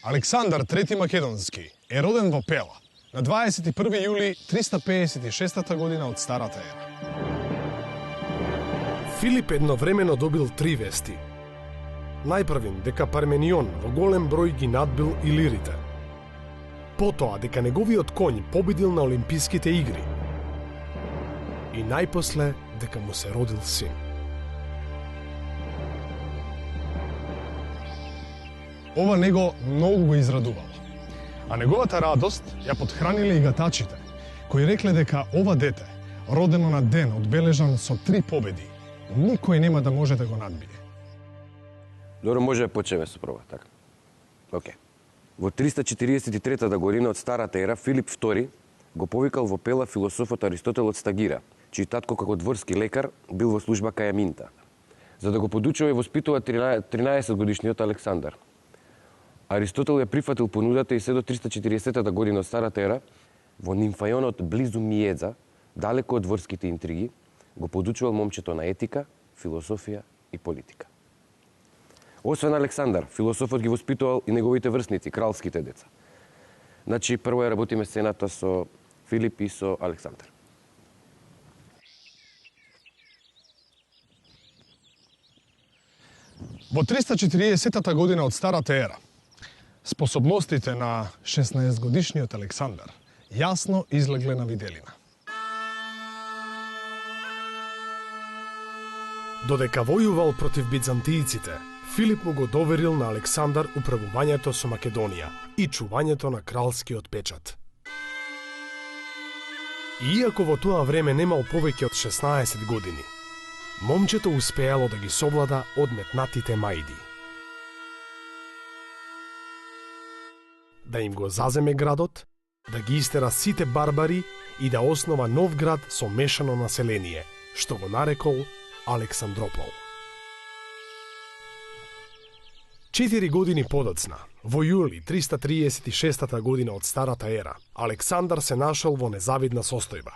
Александар III Македонски е роден во Пела на 21 јули 356 година од Старата ера. Филип едновремено добил три вести. Најпрвин дека Парменион во голем број ги надбил илирите. Потоа дека неговиот коњ победил на Олимписките игри. И најпосле дека му се родил син. Ова него многу го израдувало. А неговата радост ја подхраниле и гатачите, кои рекле дека ова дете, родено на ден одбележан со 3 победи, никој нема да може да го надбие. Добро, може да почнеме со прва, така. Океј. Во 343 година од Старата ера Филип II го повикал во Пела философот Аристотел од Стагира, чиј татко како дворски лекар бил во служба кај Аминта, за да го подучува и воспитува 13 годишниот Александар. Аристотел ја прифатил понудата и се до 340 година од Старата ера во Нимфајонот близу Миедза, далеко од дворските интриги, го подучувал момчето на етика, философија и политика. Освен Александар, философот ги воспитувал и неговите врсници, кралските деца. Значи, прво ја работиме сцената со Филип и со Александар. Во 340 година од Старата ера, способностите на 16-годишниот Александар јасно излегле на виделина. Додека војувал против бизантијците, Филип му го доверил на Александар управувањето со Македонија и чувањето на кралскиот печат. Иако во тоа време немал повеќе од 16 години, момчето успеало да ги совлада одметнатите мајди. Да им го заземе градот, да ги истера сите барбари и да основа нов град со мешано население, што го нарекол Александропол. 4 години подоцна, во јули 336 година од Старата ера, Александар се нашол во незавидна состојба.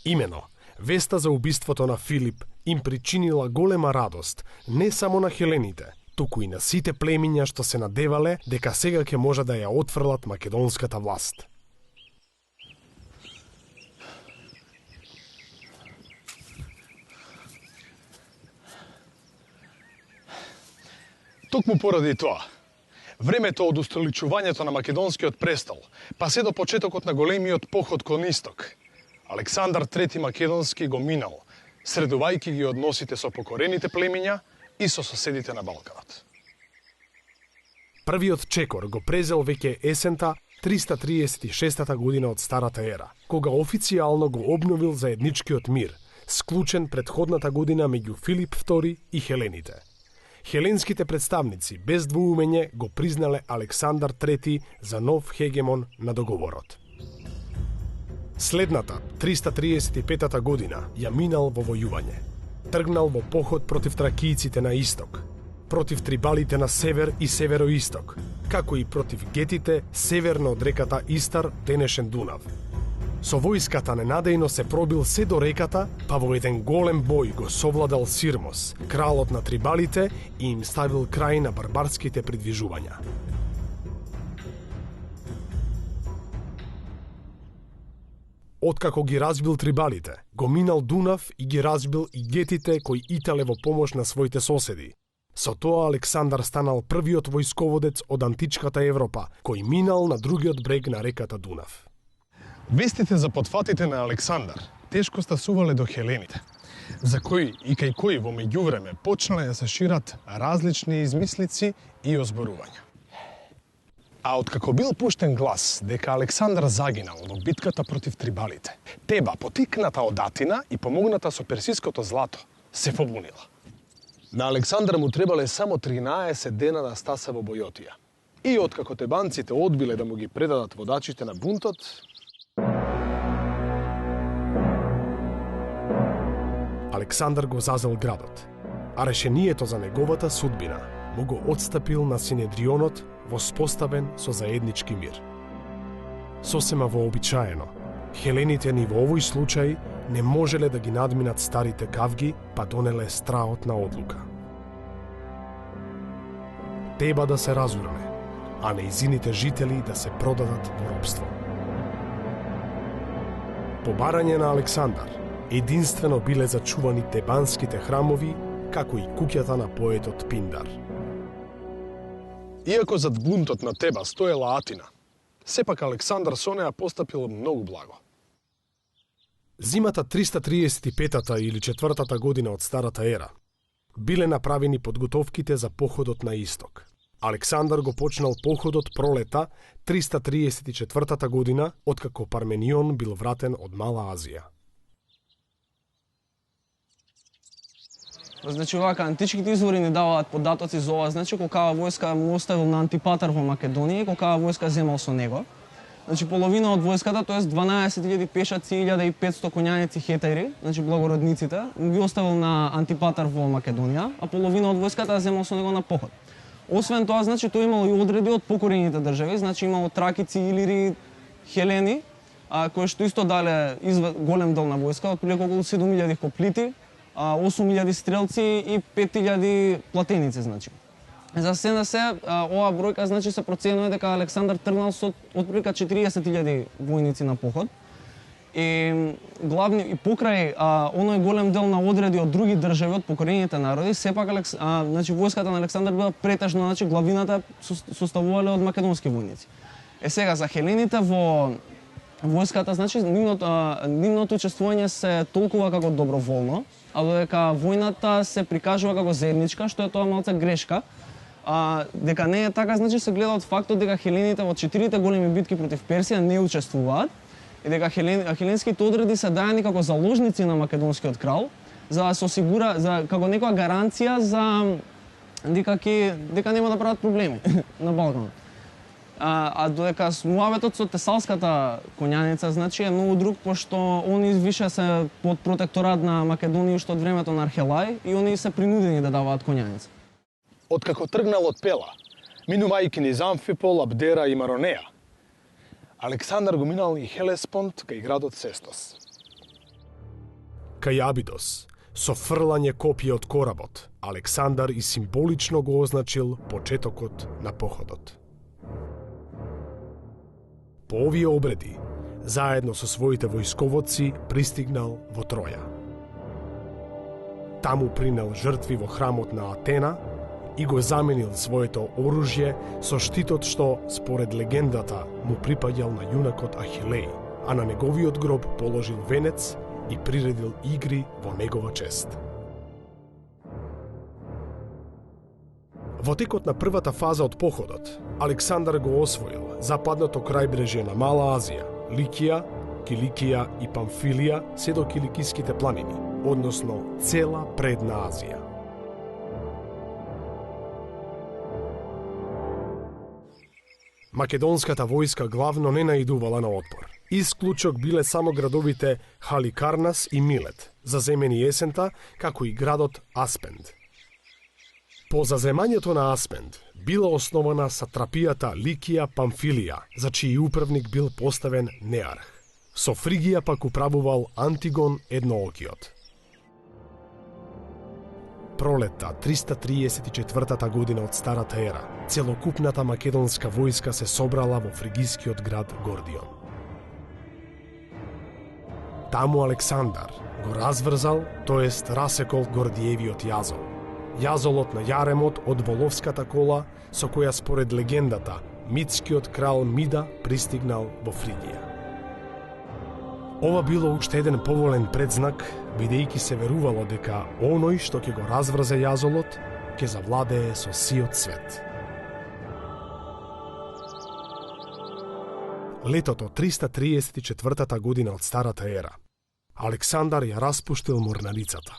Имено, веста за убиството на Филип им причинила голема радост не само на хелените, туку и на сите племиња што се надевале дека сега ќе може да ја отфрлат македонската власт. Токму поради тоа, времето од устоличувањето на македонскиот престол, па се до почетокот на големиот поход кон исток, Александар III Македонски го минал, средувајќи ги односите со покорените племиња и со соседите на Балканот. Првиот чекор го презел веќе есента 336 година од Старата ера, кога официјално го обновил заедничкиот мир, склучен предходната година меѓу Филип II и хелените. Хеленските представници без двоумење го признале Александар III за нов хегемон на договорот. Следната, 335 година, ја минал во војување. Тргнал во поход против тракијците на исток, против трибалите на север и североисток, како и против гетите северно од реката Истар, денешен Дунав. Со војската ненадејно се пробил се до реката, па во еден голем бој го совладал Сирмос, кралот на трибалите, и им ставил крај на барбарските придвижувања. Откако ги разбил трибалите, го минал Дунав и ги разбил и гетите кои итале во помош на своите соседи. Со тоа Александар станал првиот војсководец од античката Европа, кој минал на другиот брег на реката Дунав. Вестите за потфатите на Александар тешко стасувале до хелените, за кои и кај кои во меѓувреме почнале да се шират различни измислици и озборувања. А откако бил пуштен глас дека Александар загинал во битката против трибалите, Теба, потикната од Атина и помогната со персиското злато, се побунила. На Александар му требале само 13 дена да стаса во Бојотија. И откако тебанците одбиле да му ги предадат водачите на бунтот, Александар го зазел градот, а решението за неговата судбина му го отстапил на Синедрионот, воспоставен со заеднички мир. Сосема вообичаено, хелените ни во овој случај не можеле да ги надминат старите кавги, па донеле страотна одлука. Теба да се разурне, а нејзините жители да се продадат во робство. По барање на Александар, единствено биле зачувани тебанските храмови, како и куќата на поетот Пиндар. Иако зад бунтот на Теба стоела Атина, сепак Александар со неа постапил многу благо. Зимата 335-та или 4-та година од Старата ера биле направени подготовките за походот на исток. Александар го почнал походот пролета 334 година, откако Парменион бил вратен од Мала Азија. Значи, вака, античките извори ни даваат податоци за ова. Значи, колкава војска му оставил на Антипатар во Македонија и колкава војска земал со него. Значи, половина од војската, тоест 12.000 пешаци, 1.500 коњаници хетајри, значи благородниците, ги оставил на Антипатар во Македонија, а половина од војската земал со него на поход. Освен тоа, значи, тој имало и одреди од покорените држави, значи имало тракици, илири, хелени, кои што исто дале голем дел на војска, отприлike околу 7.000 коплити, 8.000 стрелци и 5.000 платеници, значи. За се на се, оваа бројка, значи, се проценува дека Александар тргнал со отприлike 40.000 војници на поход. И покрај оној голем дел на одреди од други држави, од покорените народи, сепак значи, војската на Александар била претежно, значи, главината составувале од македонски војници. Сега, за хелените во војската, значи, нивното учествување се толкува како доброволно, а додека војната се прикажува како заедничка, што е тоа малце грешка. Дека не е така, значи, се гледа од фактот дека хелените во 4 големи битки против Персија не учествуваат и дека хеленските одреди се даени како заложници на македонскиот крал, за да се осигура како некоја гаранција за дека нема да прават проблеми на Балканот. А додека муабетот со тесалската коњаница, значи, е многу друг, пошто они више се под протекторат на Македонија уште од времето на Архелај и они се принудени да даваат коњаница. Откако тргнал од Пела, минувајќи низ Амфипол, Абдера и Маронеја, Александар го минал и Хелеспонд кај градот Сестос. Кај Абидос, со фрлање копија од коработ, Александар и символично го означил почетокот на походот. По овие обреди, заедно со своите војсководци, пристигнал во Троја. Таму принел жртви во храмот на Атена и го заменил своето оружје со штитот што, според легендата, му припаѓал на јунакот Ахилеј, а на неговиот гроб положил венец и приредил игри во негова чест. Во текот на првата фаза од походот, Александар го освоил западното крајбрежје на Мала Азија, Ликија, Киликија и Памфилија се до Киликиските планини, односно цела предна Азија. Македонската војска главно не наидувала на отпор. Исклучок биле само градовите Халикарнас и Милет, заземени есента, како и градот Аспенд. По заземањето на Аспенд била основана сатрапијата Ликија Памфилија, за чиј управник бил поставен Неарх. Со Фригија пак управувал Антигон Едноокиот. Пролетта 334 година од Старата ера, целокупната македонска војска се собрала во фригискиот град Гордион. Таму Александар го разврзал, тоест расекол Гордиевиот јазол. Јазолот на јаремот од воловската кола, со која според легендата митскиот крал Мида пристигнал во Фригија. Ова било уште еден поволен предзнак, бидејќи се верувало дека оној што ќе го разврзе јазолот, ќе завладее со сиот свет. Летото 334 година од Старата ера, Александар ја распуштил морнарицата,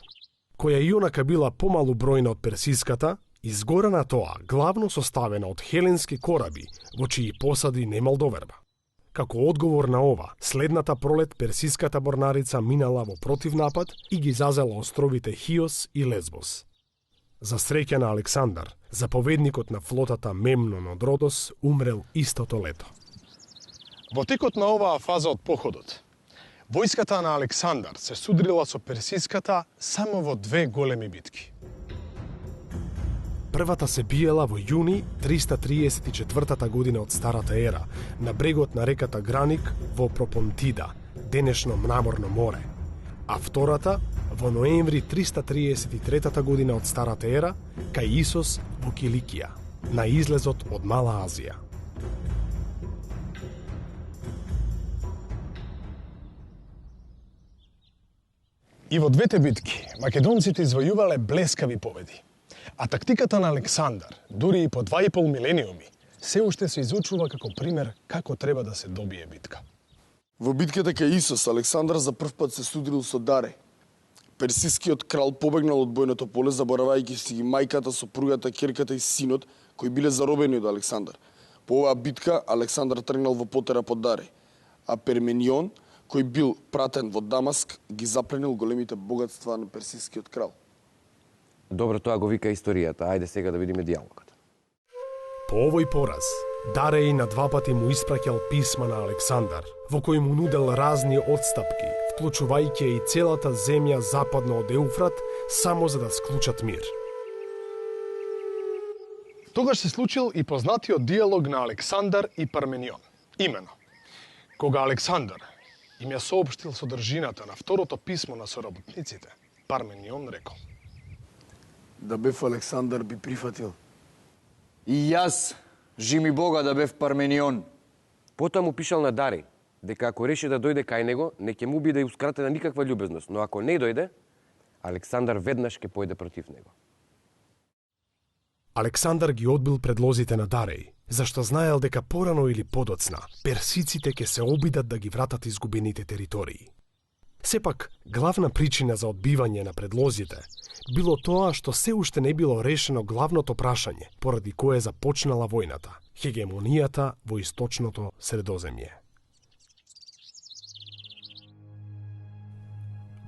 која и онака била помалу бројна од персиската, изгора на тоа главно составена од хеленски кораби, во чии посади немал доверба. Како одговор на ова, следната пролет персиската морнарица минала во противнапад и ги зазела островите Хиос и Лесбос. За среќа на Александар, заповедникот на флотата Мемнон од Родос умрел истото лето. Во текот на оваа фаза од походот, војската на Александар се судрила со персиската само во 2 големи битки. Првата се биела во јуни 334 година од Старата ера, на брегот на реката Граник во Пропонтида, денешно Мраморно море, а втората во ноември 333 година од Старата ера, кај Исос во Киликија, на излезот од Мала Азија. И во двете битки македонците извојувале блескави победи. А тактиката на Александар, дури и по 2,5 милениуми, се уште се изучува како пример како треба да се добие битка. Во битката кај Исос, Александар за прв пат се судрил со Даре. Персискиот крал побегнал од бојното поле, заборавајќи си ги мајката, сопругата, ќерката и синот, кои биле заробени од Александар. По оваа битка, Александар тргнал во потера под Даре, а Перменион, кој бил пратен во Дамаск, ги запленил големите богатства на персискиот крал. Добро, тоа го вика историјата. Ајде сега да видиме дијалогот. По овој пораз, Дареј на два пати му испраќал писма на Александар, во кои му нудел разни отстапки, вклучувајќи и целата земја западно од Еуфрат, само за да склучат мир. Тогаш се случил и познатиот диалог на Александар и Парменион. Имено, кога Александар им ја соопштил содржината на второто писмо на соработниците, Парменион рекол: Да бев Александар би прифатил. И јас, жими Бога, да бев Парменион. Потоа му пишал на Дареј, дека ако реши да дојде кај него, не ќе му биде ускратена никаква љубезност, но ако не дојде, Александар веднаш ќе појде против него. Александар ги одбил предлозите на Дареј, зашто знаел дека порано или подоцна персиците ќе се обидат да ги вратат изгубените територии. Сепак, главна причина за одбивање на предлозите било тоа што се уште не било решено главното прашање поради кое започнала војната – хегемонијата во источното Средоземје.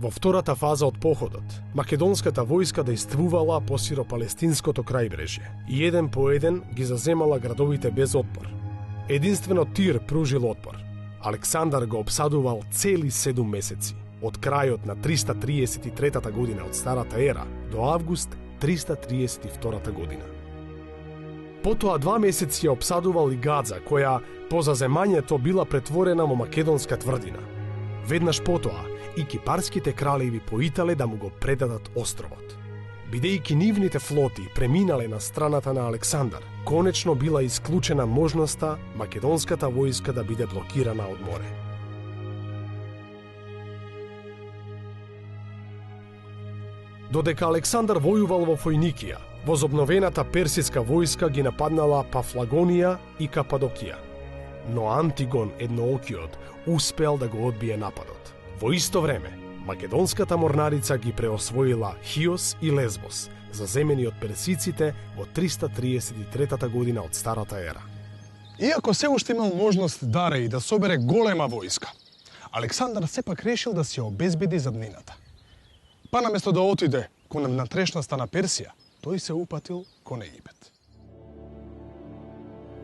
Во втората фаза од походот, македонската војска действувала по сиропалестинското крајбрежје и еден по еден ги заземала градовите без отпор. Единствено Тир пружил отпор. Александар го обсадувал цели 7 месеци, од крајот на 333 година од Старата ера до август 332 година. Потоа 2 месеци ја обсадувал и Гадза, која по заземањето била претворена во македонска тврдина. Веднаш потоа, и кипарските кралеви поитале да му го предадат островот. Бидејќи нивните флоти преминале на страната на Александар, конечно била исклучена можноста македонската војска да биде блокирана од море. Додека Александар војувал во Фојникија, возобновената персиска војска ги нападнала Пафлагонија и Кападокија. Но Антигон едноокиот успеал да го одбие нападот. Во исто време, македонската морнарица ги преосвоила Хиос и Лесбос, заземени од персиците во 333 година од Старата ера. Иако се уште имал можност Дареј да собере голема војска, Александар сепак решил да се обезбеди заднината. Па наместо да отиде кон натрешноста на Персија, тој се упатил кон Египет.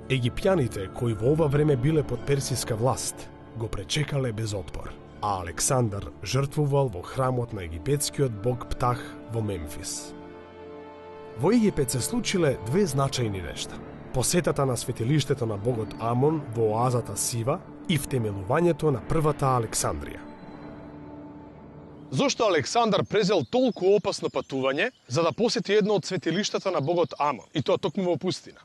Египјаните, кои во ова време биле под персиска власт, го пречекале без отпор, а Александар жртвувал во храмот на египетскиот бог Птах во Мемфис. Во Египет се случиле две значајни нешта. Посетата на светилиштето на богот Амон во оазата Сива и втемелувањето на првата Александрија. Зошто Александар презел толку опасно патување за да посети едно од светилиштата на богот Амон, и тоа токму во пустина?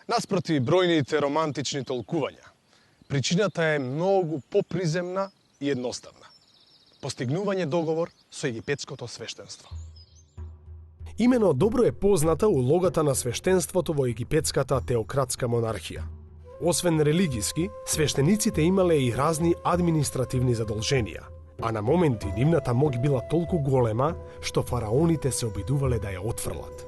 Наспроти бројните романтични толкувања, причината е многу поприземна и едноставна. Постигнување договор со египетското свештенство. Имено добро е позната улогата на свештенството во египетската теократска монархија. Освен религиски, свештениците имале и разни административни задолженија, а на моменти нивната моќ била толку голема што фараоните се обидувале да ја отфрлат.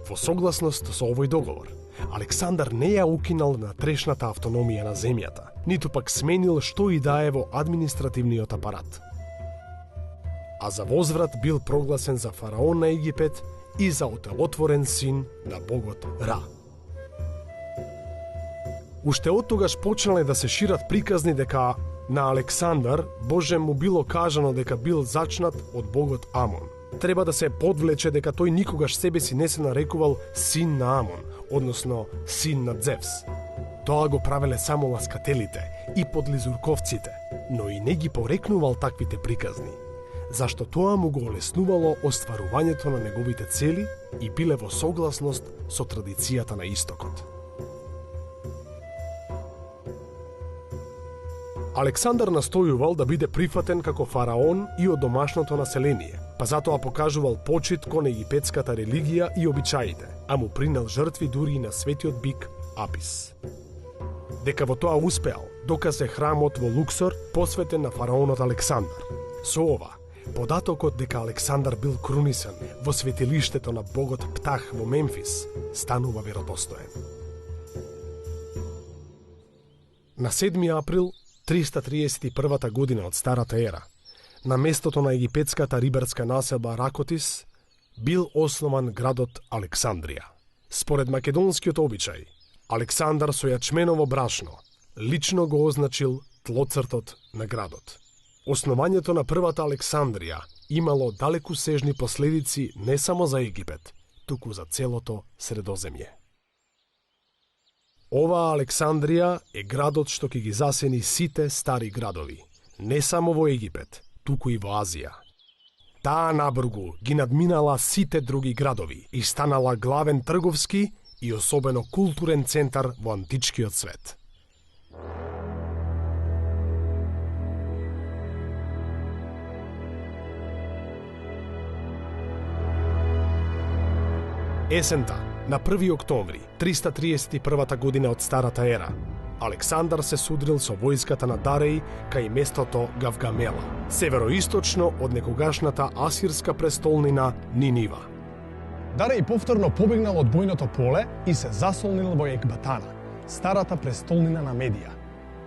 Во согласност со овој договор, Александар не ја укинал натрешната автономија на земјата, ниту пак сменил што и да е во административниот апарат. А за возврат бил прогласен за фараон на Египет и за отелотворен син на богот Ра. Уште од тогаш почнале да се шират приказни дека на Александар Боже му било кажано дека бил зачнат од богот Амон. треба да се подвлече дека тој никогаш себе си не се нарекувал син на Амон, односно син на Зевс. Тоа го правеле само ласкателите и подлизурковците, но и не ги порекнувал таквите приказни, зашто тоа му го олеснувало остварувањето на неговите цели и биле во согласност со традицијата на Истокот. Александар настојувал да биде прифатен како фараон и од домашното население, па затоа покажувал почит кон египетската религија и обичаите, а му принел жртви дури и на светиот бик Апис. Дека во тоа успеал, докаже храмот во Луксор посветен на фараонот Александар. Со ова, податокот дека Александар бил крунисан во светилиштето на богот Птах во Мемфис станува веродостоен. На 7 април 331 година од Старата ера, на местото на египетската рибарска населба Ракотис, бил основан градот Александрија. Според македонскиот обичај, Александар со јачменово брашно лично го означил тлоцртот на градот. Основањето на првата Александрија имало далекусежни последици не само за Египет, туку за целото Средоземје. Оваа Александрија е градот што ќе ги засени сите стари градови, не само во Египет, туку и во Азија. Таа набргу ги надминала сите други градови и станала главен трговски и особено културен центар во античкиот свет. Есента, на 1 октомври 331 година од Старата ера, Александар се судрил со војската на Дареј кај местото Гавгамела, североисточно од некогашната асирска престолнина Нинива. Дареј повторно побегнал од бојното поле и се засолнил во Екбатана, старата престолнина на Медија,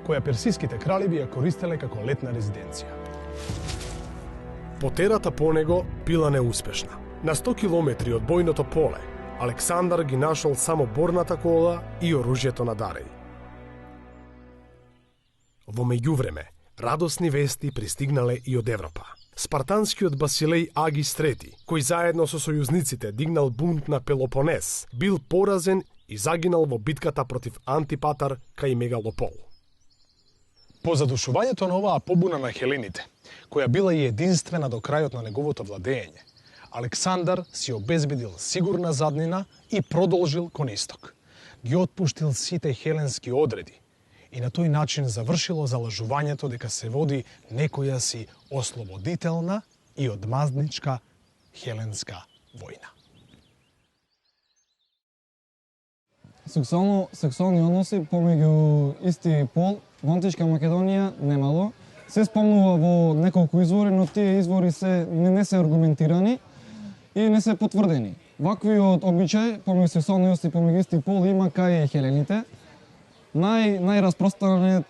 која персиските крали би ја користеле како летна резиденција. Потерата по него била неуспешна. На 100 километри од бојното поле, Александар ги нашол само борната кола и оружјето на Дареј. Во меѓувреме, радосни вести пристигнале и од Европа. Спартанскиот Басилеј Агис III, кој заедно со сојузниците дигнал бунт на Пелопонес, бил поразен и загинал во битката против Антипатар кај Мегалопол. По задушувањето на оваа побуна на хелените, која била и единствена до крајот на неговото владење, Александар си обезбедил сигурна заднина и продолжил кон исток. Ги отпуштил сите хеленски одреди и на тој начин завршило залажувањето дека се води некоја си ослободителна и одмазничка хеленска војна. Сексуални односи помеѓу исти пол во античка Македонија немало. Се спомнува во неколку извори, но тие извори не се аргументирани и не се потврдени. Ваквиот обичај помеѓу сексуални односи помеѓу исти пол има кај хелените. Најраспространет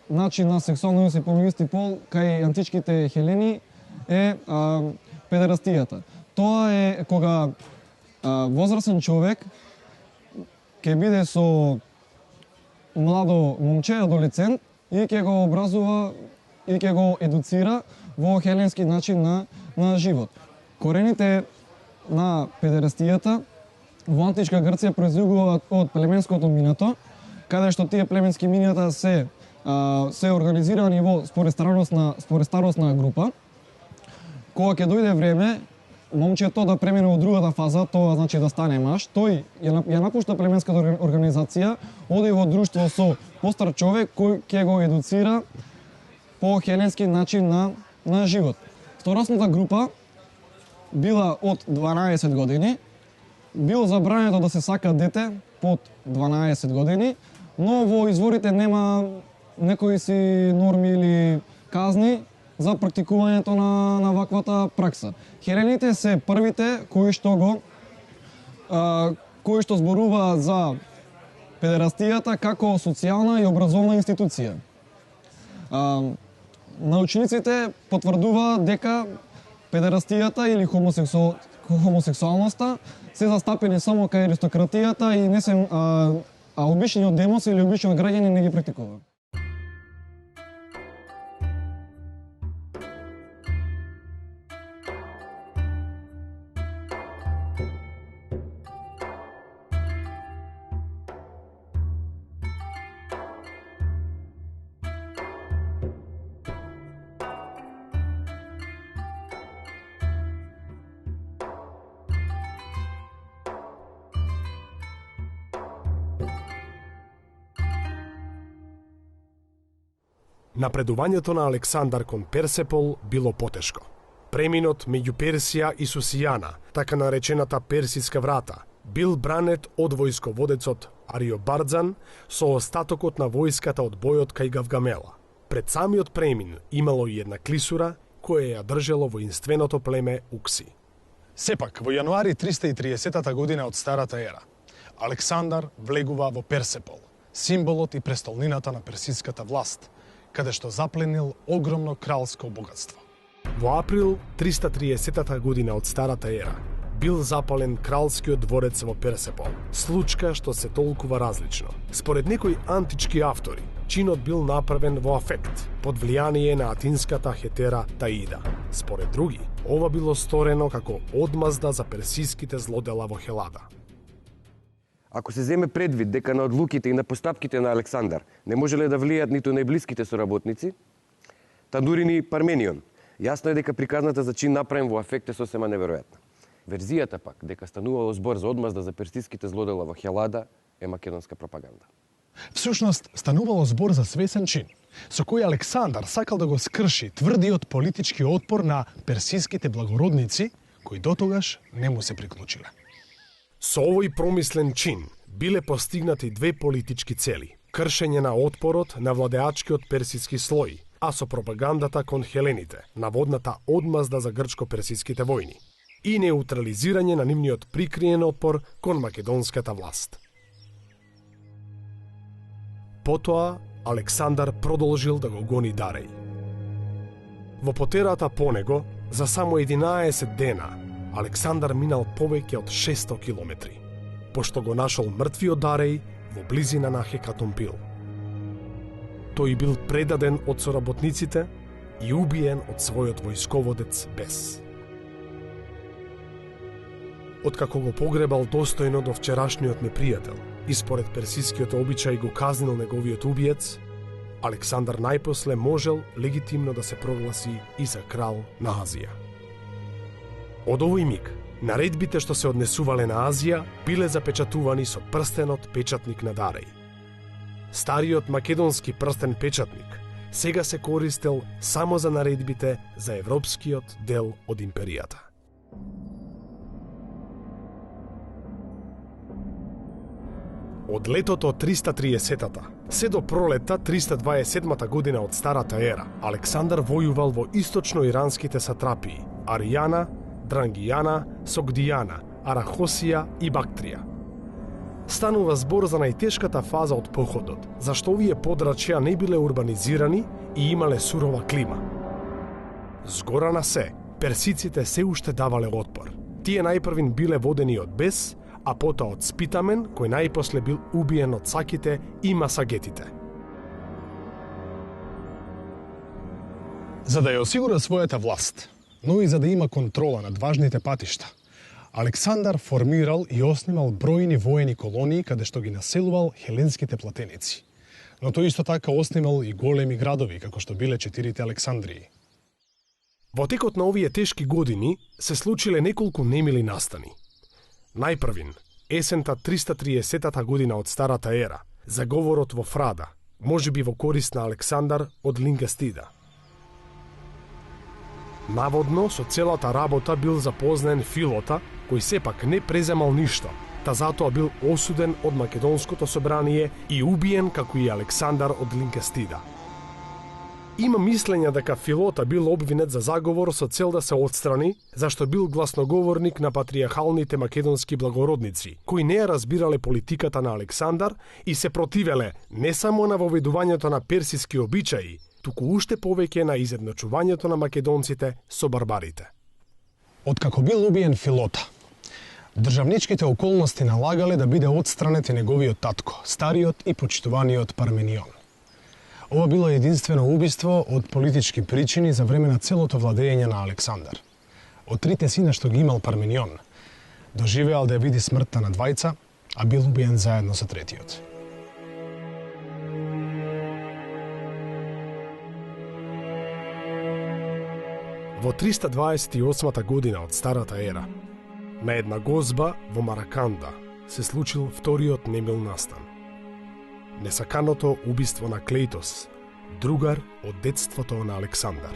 начин на сексуални односи помеѓу исти пол кај античките хелени е педерастијата. Тоа е кога возрастен човек ќе биде со младо момче, адолесцент, и ќе го образува и ќе го едуцира во хеленски начин на живот. Корените на педерастијата во античка Грција произлегуваат од племенското минато, каде што тие племенски мината се организирани во според старосна група. Кога ќе дојде време, момчето да премине во другата фаза, тоа значи да стане маж, тој ја напушта племенската организација, оди во друштво со постар човек кој ќе го едуцира по хеленски начин на живот. Старосната група била од 12 години, било забрането да се сака дете под 12 години, но во изворите нема некои си норми или казни за практикувањето на ваквата пракса. Хелените се првите кои што зборуваат за педерастијата како социјална и образовна институција. Научниците потврдуваат дека педерастијата или хомосексуалноста се застапени само кај аристократијата и не се обичниот демос или обичниот граѓанин не ги практикува. Напредувањето на Александар кон Персепол било потешко. Преминот меѓу Персија и Сусијана, така наречената Персиска врата, бил бранет од војсководецот Ариобарdzan со остатокот на војската од бојот кај Гавгамела. Пред самиот премин имало и една клисура која ја држело воинственото племе Укси. Сепак, во јануари 330 година од Старата ера, Александар влегува во Персепол, символот и престолнината на персиската власт, каде што запленил огромно кралско богатство. Во април 330 година од Старата ера бил запален кралскиот дворец во Персепол, случка што се толкува различно. Според некои антички автори, чинот бил направен во афект, под влијание на атинската хетера Таида. Според други, ова било сторено како одмазда за персиските злодела во Хелада. Ако се земе предвид дека на одлуките и на постапките на Александар не можеле да влијат ниту најблиските соработници, та дури ни Парменион, јасно е дека приказната за чин направен во афект е сосема неверојатна. Верзијата пак, дека станувало збор за одмазда за персиските злодела во Хелада, е македонска пропаганда. Всушност, станувало збор за свесен чин, со кој Александар сакал да го скрши тврдиот политички отпор на персиските благородници, кои дотогаш не му се приклучиле. Со овој промислен чин биле постигнати две политички цели: кршење на отпорот на владеачкиот персиски слој, а со пропагандата кон хелените, наводната одмазда за грчко-персиските војни, и неутрализирање на нивниот прикриен отпор кон македонската власт. Потоа, Александар продолжил да го гони Дареј. Во потерата по него, за само 11 дена, Александар минал повеќе од 600 километри, пошто го нашол мртвиот Дареј во близина на Хекатомпил. Тој бил предаден од соработниците и убиен од својот војсководец Бес. Откако го погребал достојно до вчерашниот непријател и според персискиот обичај го казнил неговиот убиец, Александар најпосле можел легитимно да се прогласи и за крал на Азија. Од овој миг, наредбите што се однесувале на Азија биле запечатувани со прстенот печатник на Дареј. Стариот македонски прстен печатник сега се користел само за наредбите за европскиот дел од империјата. Од летото 330-та се до пролета 327-та година од Старата ера, Александар војувал во источно-иранските сатрапии Аријана, Дрангијана, Согдијана, Арахосија и Бактрија. Станува збор за најтешката фаза од походот, зашто овие подрачја не биле урбанизирани и имале сурова клима. Згора на се, персиците се уште давале отпор. Тие најпрвин биле водени од Бес, а потоа од Спитамен, кој најпосле бил убиен од саките и масагетите. За да ја осигура својата власт, но и за да има контрола над важните патишта, Александар формирал и оснимал бројни воени колонии каде што ги населувал хеленските платеници. Но тој исто така оснимал и големи градови, како што биле 4 Александрии. Во текот на овие тешки години се случиле неколку немили настани. Најпрвин, есента 330-та година од Старата ера, заговорот во Фрада, можеби во корист на Александар од Лингастида. Наводно, со целата работа бил запознаен Филота, кој сепак не преземал ништо, та затоа бил осуден од Македонското собрание и убиен како и Александар од Лингастида. Има мислење дека Филота бил обвинет за заговор со цел да се отстрани, зашто бил гласноговорник на патријахалните македонски благородници, кои не ја разбирале политиката на Александар и се противеле не само на воведувањето на персиски обичаи, туку уште повеќе на изедначувањето на македонците со барбарите. Откако бил убиен Филота, државничките околности налагале да биде отстранет и неговиот татко, стариот и почитуваниот Парменион. Ова било единствено убиство од политички причини за време на целото владење на Александар. Од трите сина што ги имал Парменион, доживеал да ја види смртта на двајца, а бил убиен заедно со третиот. Во 328 година од Старата ера, на една гозба во Мараканда се случил вториот немил настан. Несаканото убиство на Клеитос, другар од детството на Александар.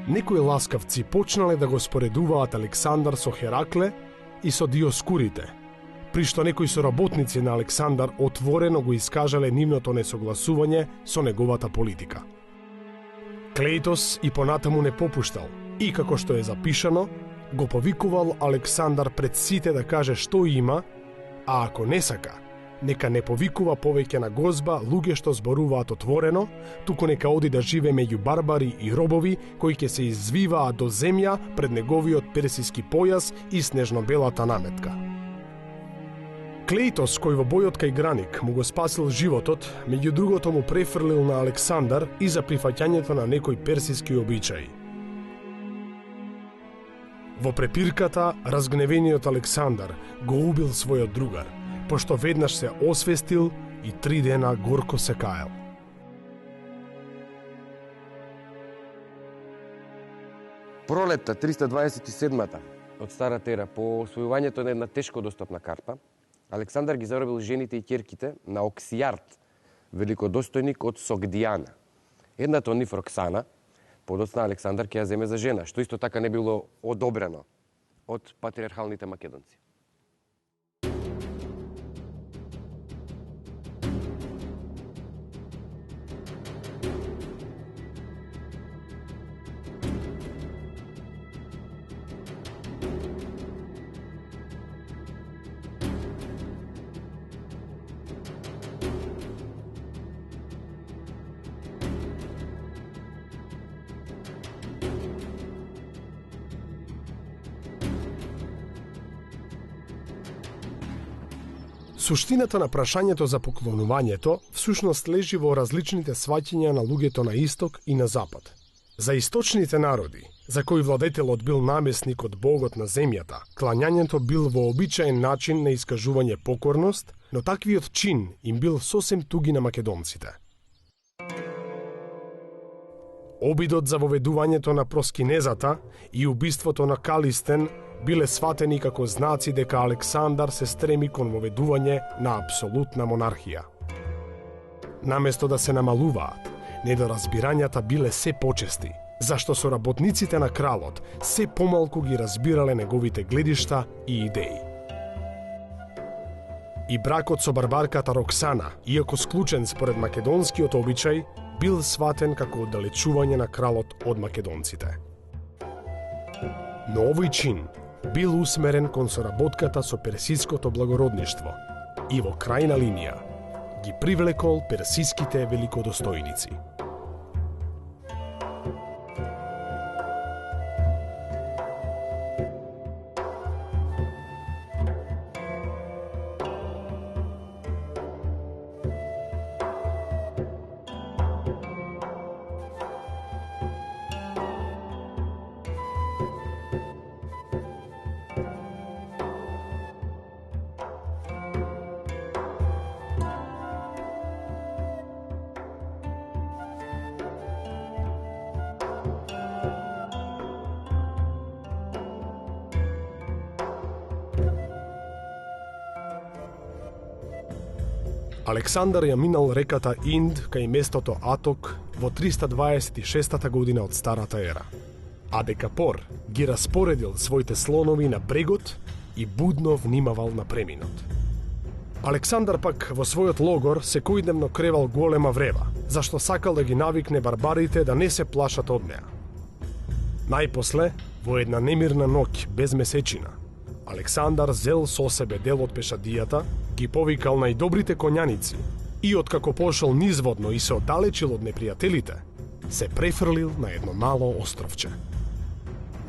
Некои ласкавци почнале да го споредуваат Александар со Херакле и со Диоскурите, при што некои соработници на Александар отворено го искажале нивното несогласување со неговата политика. Клеитос и понатаму не попуштал и, како што е запишано, го повикувал Александар пред сите да каже што има, а ако не сака, нека не повикува повеќе на гозба луѓе што зборуваат отворено, туку нека оди да живе меѓу барбари и робови кои ќе се извиваат до земја пред неговиот персиски појас и снежно-белата наметка. Клеитос, кој во бојот кај Граник му го спасил животот, меѓу другото му префрлил на Александар и за прифаќањето на некои персиски обичаи. Во препирката, разгневениот Александар го убил својот другар, пошто веднаш се освестил и 3 дена горко се каел. Пролетта 327-та од старата ера, по освојувањето на една тешко достапна карпа, Александар ги заробил жените и ќерките на Оксијард, великодостојник од Согдијана. Едната од нив, Роксана, подоцна Александар ќе ја земе за жена, што исто така не било одобрено од патриархалните македонци. Суштината на прашањето за поклонувањето всушност лежи во различните сваќања на луѓето на исток и на запад. За источните народи, за кои владетелот бил намесник од богот на земјата, клањањето бил вообичаен начин на искажување покорност, но таквиот чин им бил сосем туги на македонците. Обидот за воведувањето на проскинезата и убиството на Калистен биле сватени како знаци дека Александар се стреми кон воведување на апсолутна монархија. Наместо да се намалуваат, недоразбирањата биле се почести, зашто соработниците на кралот се помалку ги разбирале неговите гледишта и идеи. И бракот со барбарката Роксана, иако склучен според македонскиот обичај, бил сватен како оддалечување на кралот од македонците. Но овој чин бил усмерен кон соработката со персиското благородништво и во крајна линија ги привлекол персиските великодостојници. Александар ја минал реката Инд кај местото Аток во 326 година од старата ера, а Декапор ги распоредил своите слонови на брегот и будно внимавал на преминот. Александар пак во својот логор секојдневно кревал голема врева, зашто сакал да ги навикне барбарите да не се плашат од неа. Најпосле, во една немирна ноќ без месечина, Александар зел со себе дел од пешадијата, ги повикал најдобрите коњаници и откако пошол низводно и се оддалечил од непријателите, се префрлил на едно мало островче.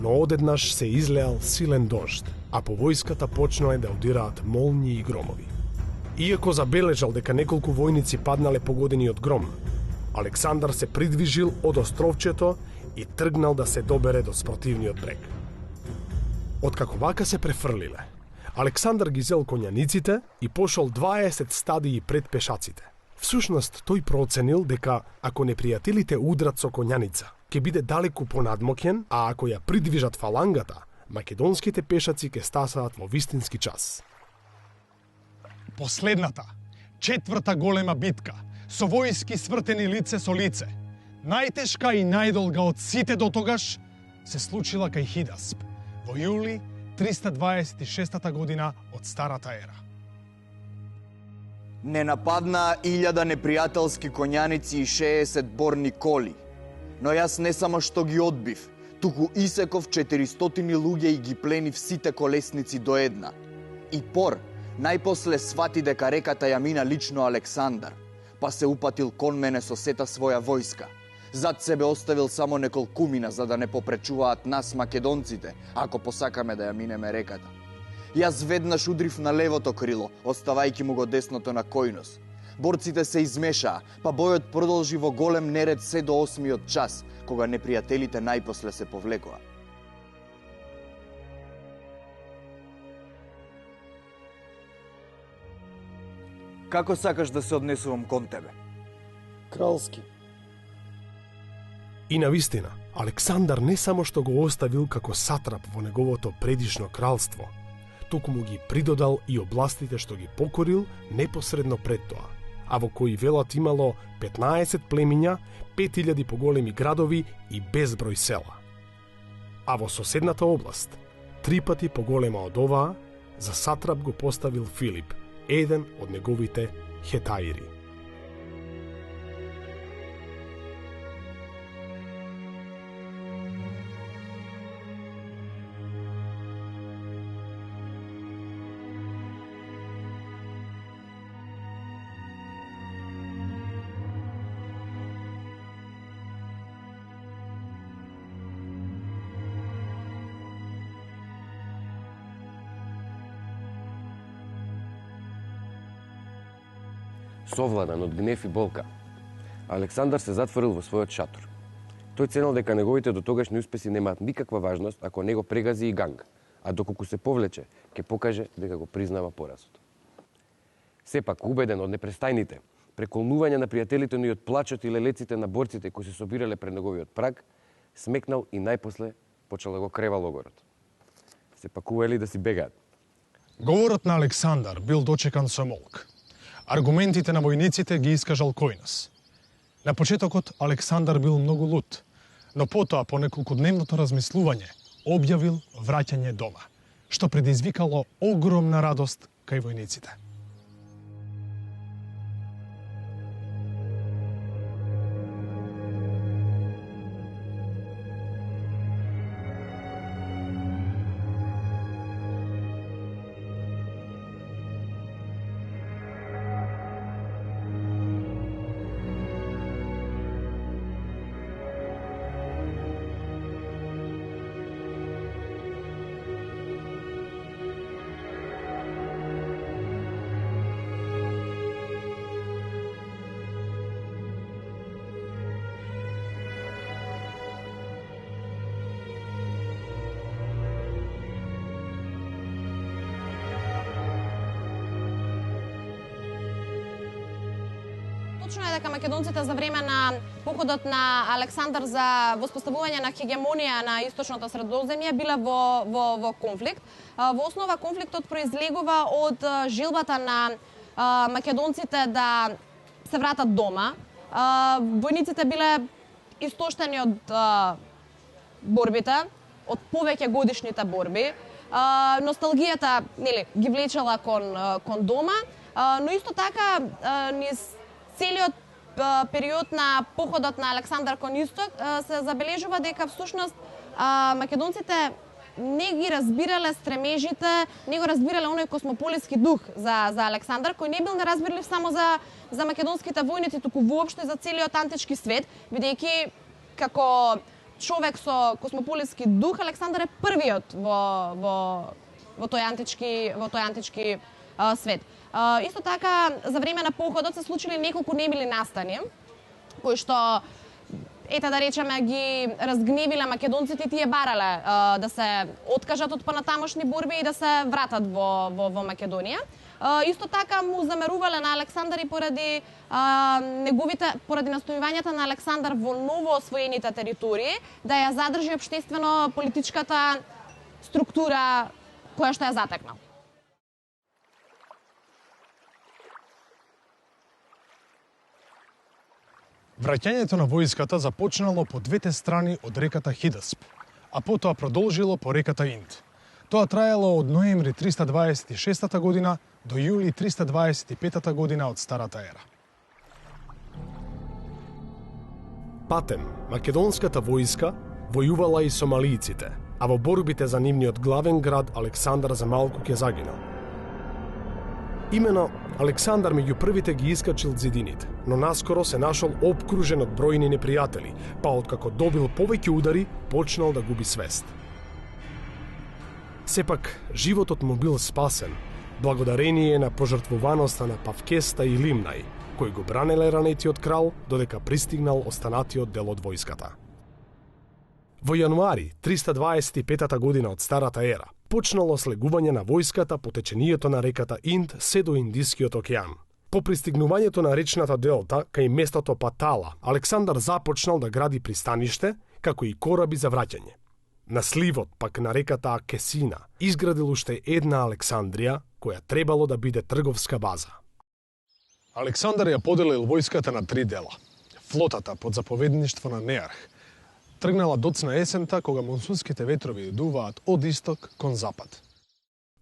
Но одеднаш се излеал силен дожд, а по војската почнале да удираат молњи и громови. Иако забележал дека неколку војници паднале погодени од гром, Александар се придвижил од островчето и тргнал да се добере до спротивниот брег. Откако вака се префрлиле, Александар ги зел коњаниците и пошол 20 стадии пред пешаците. Всушност, тој проценил дека ако непријателите удрат со коњаница, ќе биде далеку понадмоќен, а ако ја придвижат фалангата, македонските пешаци ќе стасаат во вистински час. Последната, четврта голема битка, со војски свртени лице со лице. Најтешка и најдолга од сите до тогаш се случила кај Хидасп во јули 326 година од Старата ера. Не нападнаа 1000 непријателски коњаници и 60 борни коли. Но јас не само што ги одбив, туку исеков 400 луѓе и ги пленив сите колесници до една. И Пор најпосле свати дека реката ја мина лично Александар, па се упатил кон мене со сета своја војска. Зад себе оставил само неколкумина за да не попречуваат нас македонците, ако посакаме да ја минеме реката. Јас веднаш удрив на левото крило, оставајќи му го десното на Којнос. Борците се измешаа, па бојот продолжи во голем неред се до 8-миот час, кога непријателите најпосле се повлекоа. Како сакаш да се однесувам кон тебе? Кралски. И навистина, Александар не само што го оставил како сатрап во неговото предишно кралство, туку му ги придодал и областите што ги покорил непосредно пред тоа, а во кои велат имало 15 племиња, 5000 поголеми градови и безброј села. А во соседната област, 3 пати поголема од оваа, за сатрап го поставил Филип, еден од неговите хетаири. Совладан од гнев и болка, Александар се затворил во својот шатор. Тој ценел дека неговите дотогашни успеси немаат никаква важност ако не го прегази и Ганг, а доколку се повлече, ќе покаже дека го признава поразот. Сепак, убеден од непрестајните преколнувања на пријателите, но и од плачот и лелеците на борците кои се собирале пред неговиот праг, смекнал и најпосле почел да го крева логорот. Се пакували да си бегаат. Говорот на Александар бил дочекан со молк. Аргументите на војниците ги искажал Којнос. На почетокот Александар бил многу лут, но потоа по неколкудневното размислување објавил враќање дома, што предизвикало огромна радост кај војниците. Точно е дека македонците за време на походот на Александар за воспоставување на хегемонија на источното Средоземје биле во конфликт. Во основа конфликтот произлегува од желбата на македонците да се вратат дома. Војниците биле истоштени од борбите, од повеќе годишните борби. Носталгијата, ги влечела кон дома, но исто така низ целиот период на походот на Александар кон исток се забележува дека всушност македонците не ги разбирале стремежите, не го разбирале оној космополитски дух за Александар, кој не бил неразбирлив само за македонските војници, туку воопшто за целиот антички свет, бидејќи како човек со космополитски дух Александар е првиот во тој антички свет. Исто така, за време на походот се случили неколку немили настани, кои што, да речеме, ги разгневиле македонците и тие барале да се откажат од понатамошни борби и да се вратат во Македонија. Исто така му замерувале на Александар и поради настојувањата на Александар во ново освоените територии да ја задржи општествено-политичката структура која што ја затекнал. Враќањето на војската започнало по двете страни од реката Хидасп, а потоа продолжило по реката Инд. Тоа траело од ноември 326 година до јули 325 година од Старата ера. Патем, македонската војска војувала и сомалијците, а во борбите за нивниот главен град Александар за малку ќе загинал. Имено, Александар меѓу првите ги искачил зидините, но наскоро се нашол обкружен од бројни непријатели, па откако добил повеќе удари, почнал да губи свест. Сепак, животот му бил спасен, благодарение на пожртвуваноста на Павкеста и Лимнај, кои го бранеле ранетиот крал, додека пристигнал останатиот дел од војската. Во јануари 325 година од Старата ера, почнало слегување на војската по течението на реката Инд се до Индискиот океан. По пристигнувањето на речната делта кај местото Патала, Александар започнал да гради пристаниште, како и кораби за враќање. На сливот пак на реката Акесина изградил уште една Александрија, која требало да биде трговска база. Александар ја поделил војската на три дела. Флотата под заповедништво на Неарх тргнала доцна есента кога монсунските ветрови дуваат од исток кон запад.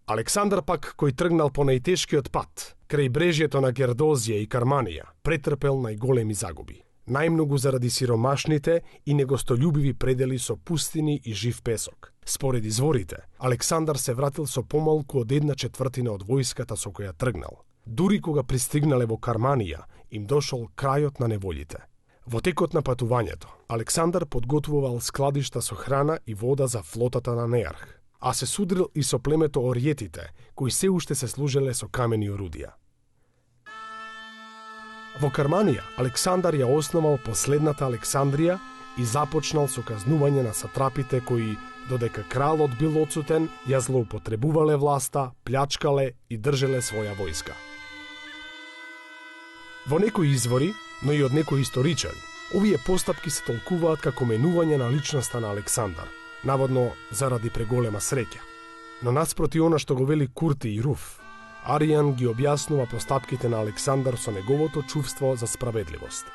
Александар пак, кој тргнал по најтешкиот пат, крај брежјето на Гердозија и Карманија, претрпел најголеми загуби. Најмногу заради сиромашните и негостолюбиви предели со пустини и жив песок. Според изворите, Александар се вратил со помалку од 1/4 од војската со која тргнал. Дури кога пристигнале во Карманија, им дошол крајот на неволите. Во текот на патувањето, Александар подготвувал складишта со храна и вода за флотата на Неарх, а се судрил и со племето Ориетите, кои се уште се служеле со камени орудија. Во Карманија, Александар ја основал последната Александрија и започнал со казнување на сатрапите кои, додека кралот бил одсутен, ја злоупотребувале власта, плячкале и држеле своја војска. Во некои извори, но и од некои историчари, овие постапки се толкуваат како менување на личноста на Александар, наводно заради преголема среќа. Но наспроти она што го вели Курти и Руф, Аријан ги објаснува постапките на Александар со неговото чувство за справедливост.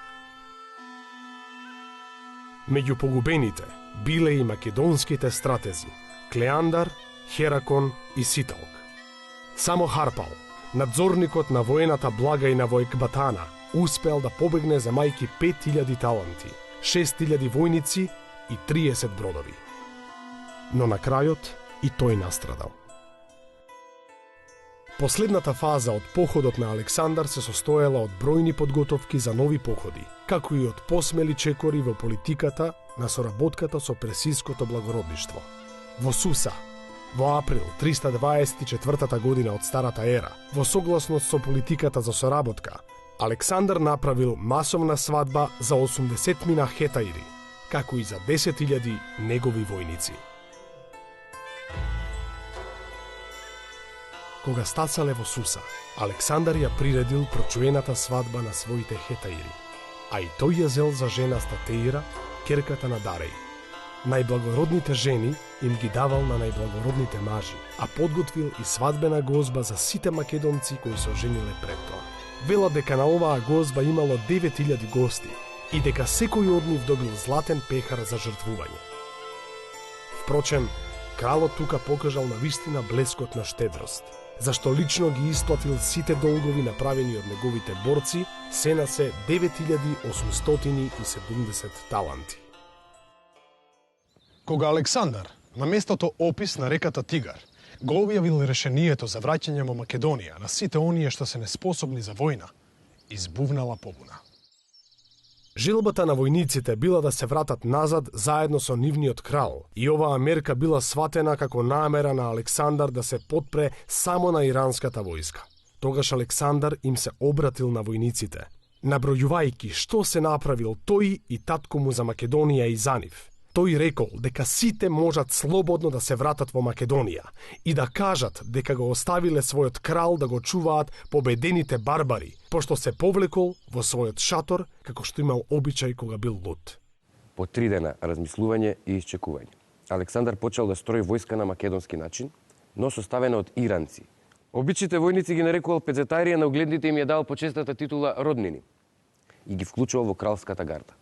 Меѓу погубените биле и македонските стратези Клеандар, Херакон и Ситалк. Само Харпал, надзорникот на воената благајна во Екбатана, успел да побегне земајки 5000 таланти, 6000 војници и 30 бродови. Но на крајот и тој настрадал. Последната фаза од походот на Александар се состоела од бројни подготовки за нови походи, како и од посмели чекори во политиката на соработката со персиското благородништво. Во Суса, во април 324 година од Старата ера, во согласност со политиката за соработка, Александар направил масовна свадба за 80 хетаири, како и за 10.000 негови војници. Кога стацале во Суса, Александар ја приредил прочуената свадба на своите хетаири, а и тој ја зел за жена Статеира, керката на Дареј. Најблагородните жени им ги давал на најблагородните мажи, а подготвил и свадбена гозба за сите македонци кои се ожениле пред тоа. Вела дека на оваа гозба имало 9000 гости и дека секој од нив добил златен пехар за жртвување. Впрочем, кралот тука покажал на вистина блескот на штедрост, зашто лично ги исплатил сите долгови направени од неговите борци, се на се 9870 таланти. Кога Александар, на местото опис на реката Тигар, го објавил решението за враќање во Македонија на сите оние што се неспособни за војна, избувнала побуна. Желбата на војниците била да се вратат назад заедно со нивниот крал и оваа мерка била сватена како намера на Александар да се потпре само на иранската војска. Тогаш Александар им се обратил на војниците, набројувајќи што се направил тој и татко му за Македонија и за нив. Тој рекол дека сите можат слободно да се вратат во Македонија и да кажат дека го оставиле својот крал да го чуваат победените барбари, пошто се повлекол во својот шатор како што имал обичај кога бил луд. По 3 дена размислување и исчекување, Александар почел да строи војска на македонски начин, но составена од иранци. Обичните војници ги нарекувал педзетарија, на угледните им ја дал почестната титула роднини. и ги вклучувал во кралската гарда.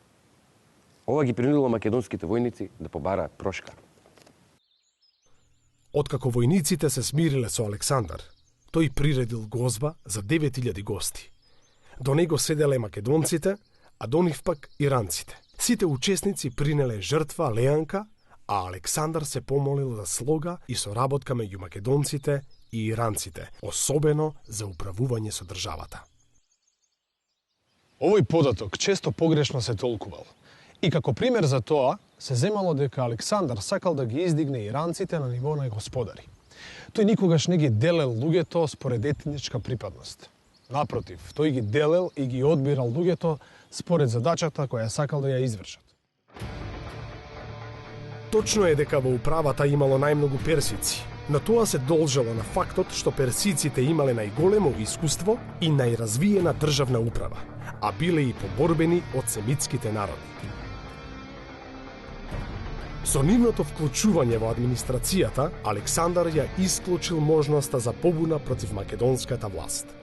Ова ги принудило македонските војници да побараат прошка. Откако војниците се смириле со Александар, тој приредил гозба за 9000 гости. До него седеле македонците, а до нив пак иранците. Сите учесници принеле жртва леанка, а Александар се помолил за слога и соработка меѓу македонците и иранците, особено за управување со државата. Овој податок често погрешно се толкувал. И како пример за тоа, се земало дека Александар сакал да ги издигне иранците на ниво на господари. Тој никогаш не ги делел луѓето според етничка припадност. Напротив, тој ги делел и ги одбирал луѓето според задачата која сакал да ја извршат. Точно е дека во управата имало најмногу персици, но тоа се должело на фактот што персиците имале најголемо искуство и најразвиена државна управа, а биле и поборбени од семитските народи. Со нивното вклучување во администрацијата, Александар ја исклучил можноста за побуна против македонската власт.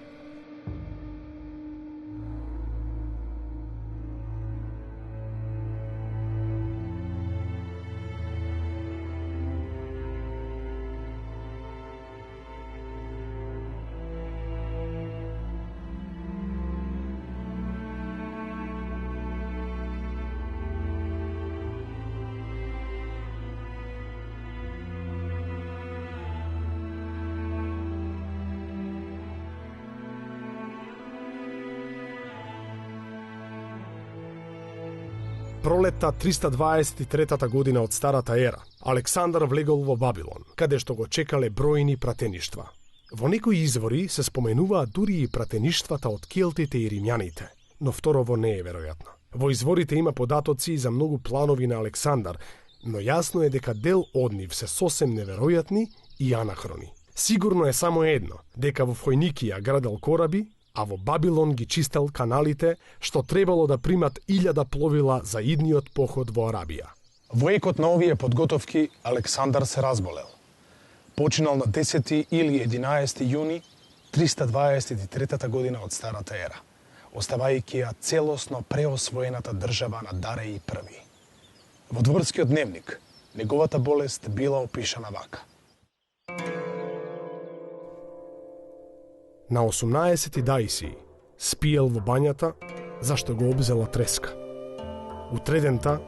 Пролетта 323 година од Старата ера, Александар влегол во Бабилон, каде што го чекале бројни пратеништва. Во некои извори се споменуваат дури и пратеништвата од келтите и римјаните, но второво не е веројатно. Во изворите има податоци за многу планови на Александар, но јасно е дека дел од нив се сосем неверојатни и анахрони. Сигурно е само едно, дека во Фојникија градел кораби, а во Бабилон ги чистел каналите, што требало да примат 1000 пловила за идниот поход во Арабија. Во екот на овие подготовки Александар се разболел. Починал на 10 или 11 јуни 323 година од Старата ера, оставајќи ја целосно преосвоената држава на Дареј I. Во дворскиот дневник, неговата болест била опишана вака. На 18 Дајси спиел во бањата, зашто го обзела треска. Утредента,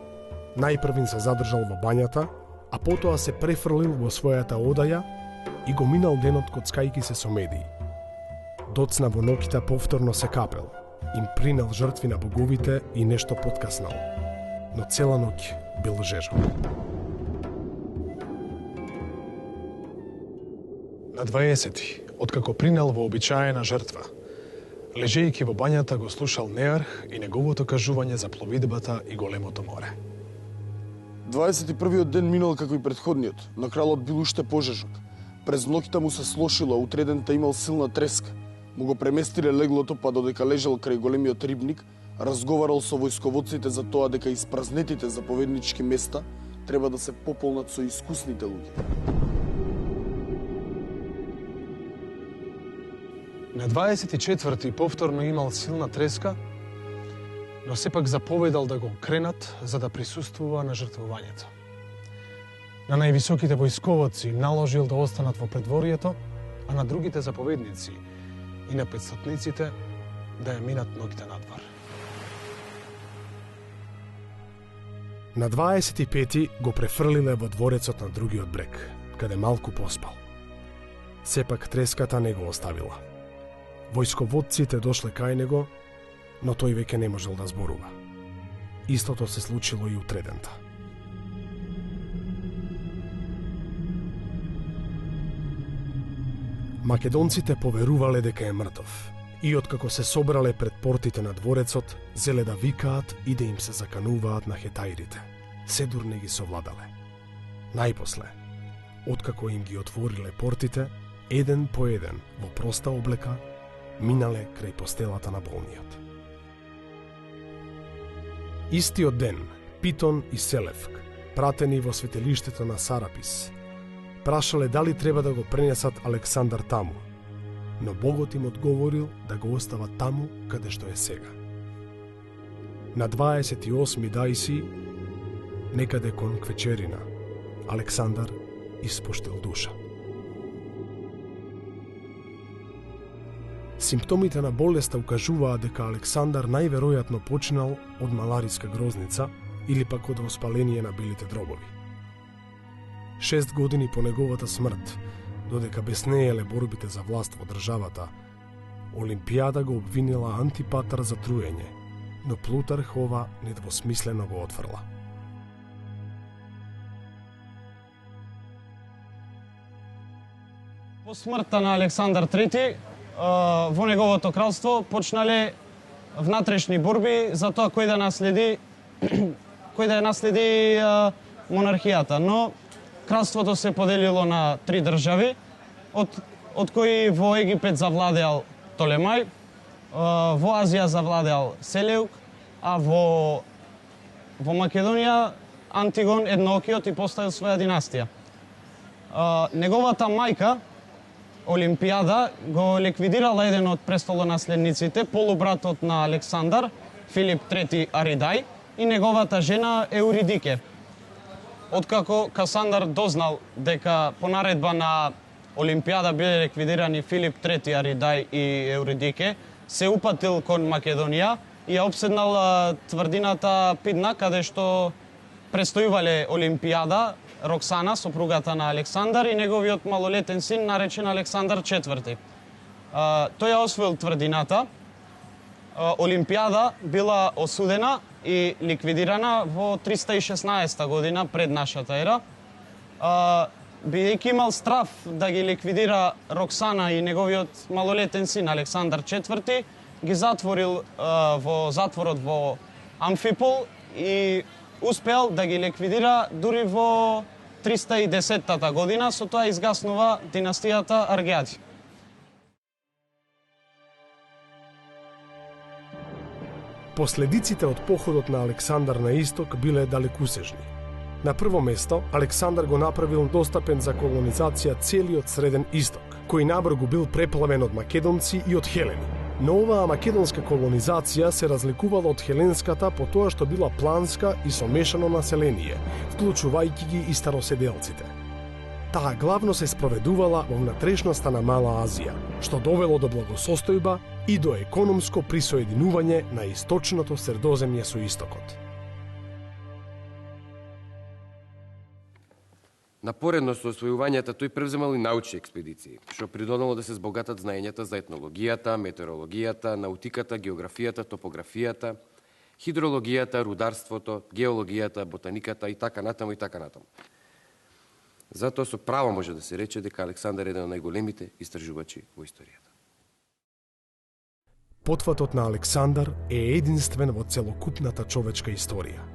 најпрвин се задржал во бањата, а потоа се префрлил во својата одаја и го минал денот коцкајки се со медии. Доцна во ноќта повторно се капел, им принел жртви на боговите и нешто подкаснал, но цела ноќ бил жежав. На 20, откако принел во обичаена жртва, лежејќи во бањата го слушал Неарх и неговото кажување за пловидбата и големото море. 21-иот ден минал како и претходниот, но кралот бил уште пожежок. През ноќта му се слошило, а утредента имал силна треска. Му го преместиле леглото, па додека лежал крај големиот рибник, разговарал со војсководците за тоа дека испразнетите заповеднички места треба да се пополнат со искусните луѓе. На 24 повторно имал силна треска, но сепак заповедал да го кренат за да присуствува на жртвувањето. На највисоките војсководци наложил да останат во предворието, а на другите заповедници и на 500-ниците да ја минат ноќта надвор. На 25 го префрлиле во дворецот на другиот брег, каде малку поспал. Сепак треската не го оставила. Војсководците дошле кај него, но тој веќе не можел да зборува. Истото се случило и утредента. Македонците поверувале дека е мртов и откако се собрале пред портите на дворецот, зеле да викаат и да им се закануваат на хетаирите. Седур не ги совладале. Најпосле, откако им ги отвориле портите, еден по еден во проста облека, минале крај постелата на болниот. Истиот ден, Питон и Селевк, пратени во светилиштето на Сарапис, прашале дали треба да го пренесат Александар таму, но Богот им одговорил да го остават таму каде што е сега. На 28 дајси, некаде кон Квечерина, Александар испуштил душа. Симптомите на болеста укажуваат дека Александар најверојатно починал од малариска грозница или пак од воспаление на белите дробови. 6 години по неговата смрт, додека беснееле борбите за власт во државата, Олимпијада го обвинила Антипатар за труење, но Плутарх ова недвосмислено го отфрла. По смртта на Александар III, во неговото кралство почнале внатрешни борби за тоа кој да наследи монархијата, но кралството се поделило на 3 држави, од кои во Египет завладеал Толемај, во Азија завладеал Селеук, а во Македонија Антигон Едноокиот и поставил своја династија. Неговата мајка Олимпијада го ликвидирала еден од престолонаследниците, полубратот на Александар, Филип III Аридај, и неговата жена Еуридике. Откако Касандар дознал дека по наредба на Олимпијада биле ликвидирани Филип III Аридај и Еуридике, се упатил кон Македонија и ја обседнал тврдината Пидна, каде што престојувале Олимпијада Роксана, сопругата на Александар, и неговиот малолетен син, наречен Александар IV. Тој ја освоил тврдината. Олимпијада била осудена и ликвидирана во 316 година пред нашата ера. Бидејќи имал страв да ги ликвидира Роксана и неговиот малолетен син Александар IV, ги затворил во затворот во Амфипол и успеал да ги ликвидира дури во 310 година, со тоа изгаснува династијата Аргеади. Последиците од походот на Александар на исток биле далекусежни. На прво место, Александар го направил достапен за колонизација целиот Среден Исток, кој набргу бил преплавен од македонци и од хелени. Но оваа македонска колонизација се разликувала од хеленската по тоа што била планска и со мешано население, вклучувајќи ги и староседелците. Таа главно се спроведувала во внатрешноста на Мала Азија, што довело до благосостојба и до економско присоединување на источното Средоземје со истокот. Напоредно со освојувањата тој превземал и научни експедиции, што придонело да се збогатат знаењата за етнологијата, метеорологијата, наутиката, географијата, топографијата, хидрологијата, рударството, геологијата, ботаниката и така натаму и така натаму. Затоа со право може да се рече дека Александар е еден од најголемите истражувачи во историјата. Потфатот на Александар е единствен во целокупната човечка историја.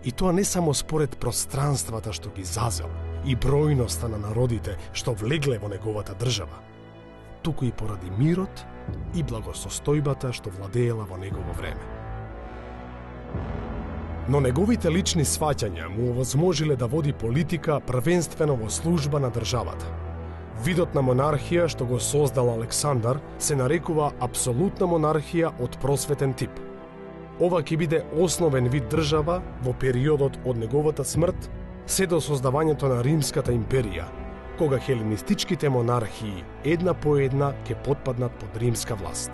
И тоа не само според пространствата што ги зазел и бројноста на народите што влегле во неговата држава, туку и поради мирот и благосостојбата што владеела во негово време. Но неговите лични сваќања му овозможиле да води политика првенствено во служба на државата. Видот на монархија што го создал Александар се нарекува апсолутна монархија од просветен тип. Ова ќе биде основен вид држава во периодот од неговата смрт се до создавањето на Римската империја, кога хеленистичките монархии една по една ќе потпаднат под римска власт.